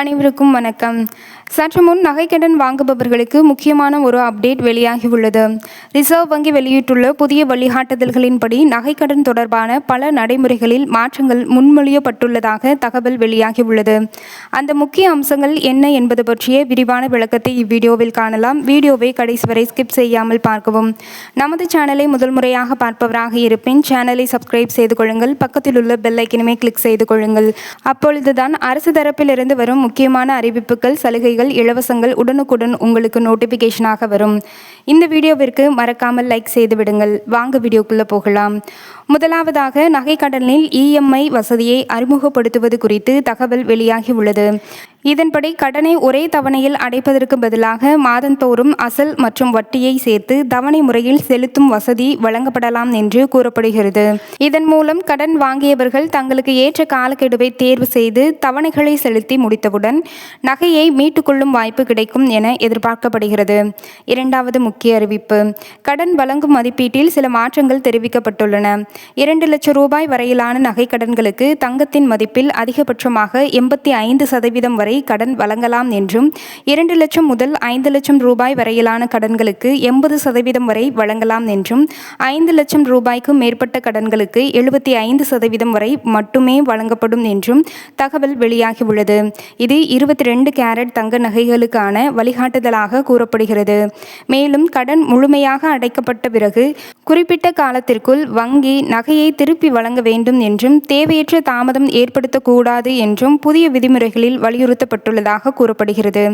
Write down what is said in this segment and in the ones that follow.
அனைவருக்கும் வணக்கம். சற்று முன் நகைக்கடன் வாங்குபவர்களுக்கு முக்கியமான ஒரு அப்டேட் வெளியாகியுள்ளது. ரிசர்வ் வங்கி வெளியிட்டுள்ள புதிய வழிகாட்டுதல்களின்படி நகைக்கடன் தொடர்பான பல நடைமுறைகளில் மாற்றங்கள் முன்மொழியப்பட்டுள்ளதாக தகவல் வெளியாகியுள்ளது. அந்த முக்கிய அம்சங்கள் என்ன என்பது பற்றிய விரிவான விளக்கத்தை இவ்வீடியோவில் காணலாம். வீடியோவை கடைசி வரை ஸ்கிப் செய்யாமல் பார்க்கவும். நமது சேனலை முதல் முறையாக பார்ப்பவராக இருப்பின் சேனலை சப்ஸ்கிரைப் செய்து கொள்ளுங்கள். பக்கத்தில் உள்ள பெல் ஐக்கனையுமே கிளிக் செய்து கொள்ளுங்கள். அப்பொழுதுதான் அரசு தரப்பிலிருந்து வரும் முக்கியமான அறிவிப்புகள், சலுகைகள், இலவசங்கள் உடனுக்குடன் உங்களுக்கு நோட்டிபிகேஷனாக வரும். இந்த வீடியோவிற்கு மறக்காமல் லைக் செய்து விடுங்கள். வாங்க வீடியோக்குள்ள போகலாம். முதலாவதாக நகைக்கடனில் இஎம்ஐ வசதியை அறிமுகப்படுத்துவது குறித்து தகவல் வெளியாகியுள்ளது. இதன்படி கடனை ஒரே தவணையில் அடைப்பதற்கு பதிலாக மாதந்தோறும் அசல் மற்றும் வட்டியை சேர்த்து தவணை முறையில் செலுத்தும் வசதி வழங்கப்படலாம் என்று கூறப்படுகிறது. இதன் மூலம் கடன் வாங்கியவர்கள் தங்களுக்கு ஏற்ற காலக்கெடுவை தேர்வு செய்து தவணைகளை செலுத்தி முடித்தவுடன் நகையை மீட்டுக்கொள்ளும் வாய்ப்பு கிடைக்கும் என எதிர்பார்க்கப்படுகிறது. இரண்டாவது முக்கிய அறிவிப்பு, கடன் வழங்கும் மதிப்பீட்டில் சில மாற்றங்கள் தெரிவிக்கப்பட்டுள்ளன. 2 லட்சம் ரூபாய் வரையிலான நகை கடன்களுக்கு தங்கத்தின் மதிப்பில் அதிகபட்சமாக 85% வரை கடன் வழங்கலாம் என்றும், 2 லட்சம் முதல் 5 லட்சம் ரூபாய் வரையிலான கடன்களுக்கு 80% வரை வழங்கலாம் என்றும், 5 லட்சம் ரூபாய்க்கு மேற்பட்ட கடன்களுக்கு 75% வரை மட்டுமே வழங்கப்படும் என்றும் தகவல் வெளியாகியுள்ளது. இது 22 கேரட் தங்க நகைகளுக்கான வழிகாட்டுதலாக கூறப்படுகிறது. மேலும் கடன் முழுமையாக அடைக்கப்பட்ட பிறகு குறிப்பிட்ட காலத்திற்குள் வங்கி நகையை திருப்பி வழங்க வேண்டும் என்றும், தேவையற்ற தாமதம் ஏற்படுத்தக்கூடாது என்றும் புதிய விதிமுறைகளில் வலியுறுத்தப்பட்டுள்ளதாக கூறப்படுகிறது.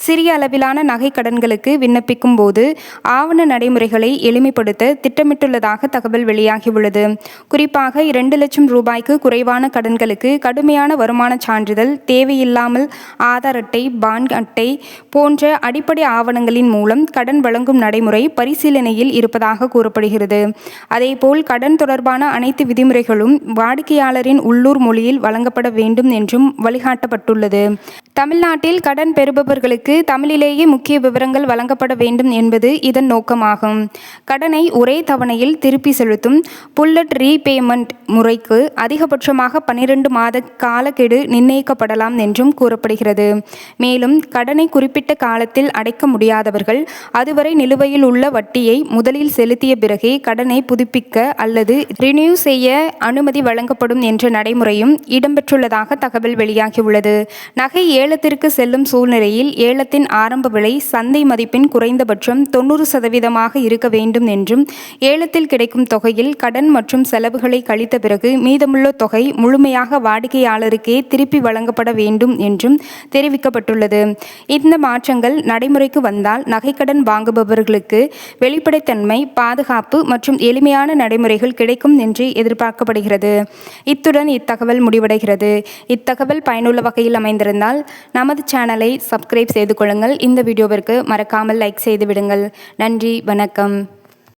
சிறிய அளவிலான நகை கடன்களுக்கு விண்ணப்பிக்கும் போது ஆவண நடைமுறைகளை எளிமைப்படுத்த திட்டமிட்டுள்ளதாக தகவல் வெளியாகியுள்ளது. குறிப்பாக 2 லட்சம் ரூபாய்க்கு குறைவான கடன்களுக்கு கடுமையான வருமான சான்றிதழ் தேவையில்லாமல் ஆதார் அட்டை, பான் அட்டை போன்ற அடிப்படை ஆவணங்களின் மூலம் கடன் வழங்கும் நடைமுறை பரிசீலனையில் இருப்பதாக கூறப்படுகிறது. அதேபோல் கடன் தொடர்பான அனைத்து விதிமுறைகளும் வாடிக்கையாளரின் உள்ளூர் மொழியில் வழங்கப்பட வேண்டும் என்றும் வழிகாட்டப்பட்டுள்ளது. தமிழ்நாட்டில் கடன் பெறுபவர்களுக்கு தமிழிலேயே முக்கிய விவரங்கள் வழங்கப்பட வேண்டும் என்பது இதன் நோக்கமாகும். கடனை ஒரே தவணையில் திருப்பி செலுத்தும் புல்லட் ரீபேமெண்ட் முறைக்கு அதிகபட்சமாக 12 மாத காலக்கெடு நிர்ணயிக்கப்படலாம் என்றும் கூறப்படுகிறது. மேலும் கடனை குறிப்பிட்ட காலத்தில் அடைக்க முடியாதவர்கள் அதுவரை நிலுவையில் உள்ள வட்டியை முதலில் செலுத்திய பிறகே கடனை புதுப்பிக்க அல்லது ரினியூ செய்ய அனுமதி வழங்கப்படும் என்ற நடைமுறையும் இடம்பெற்றுள்ளதாக தகவல் வெளியாகியுள்ளது. நகை ஏலத்திற்கு செல்லும் சூழ்நிலையில் ஏலத்தின் ஆரம்ப விலை சந்தை மதிப்பின் குறைந்தபட்சம் 90% இருக்க வேண்டும் என்றும், ஏலத்தில் கிடைக்கும் தொகையில் கடன் மற்றும் செலவுகளை கழித்த பிறகு மீதமுள்ள தொகை முழுமையாக வாடிக்கையாளருக்கே திருப்பி வழங்கப்பட வேண்டும் என்றும் தெரிவிக்கப்பட்டுள்ளது. இந்த மாற்றங்கள் நடைமுறைக்கு வந்தால் நகைக்கடன் வாங்குபவர்களுக்கு வெளிப்படைத்தன்மை, பாதுகாப்பு மற்றும் எளிமையான நடைமுறைகள் கிடைக்கும் என்று எதிர்பார்க்கப்படுகிறது. இத்துடன் இத்தகவல் முடிவடைகிறது. இத்தகவல் பயனுள்ள வகையில் அமைந்திருந்தால் நமது சேனலை சப்ஸ்கிரைப் செய்து கொள்ளுங்கள். இந்த வீடியோவிற்கு மறக்காமல் லைக் செய்து விடுங்கள். நன்றி, வணக்கம்.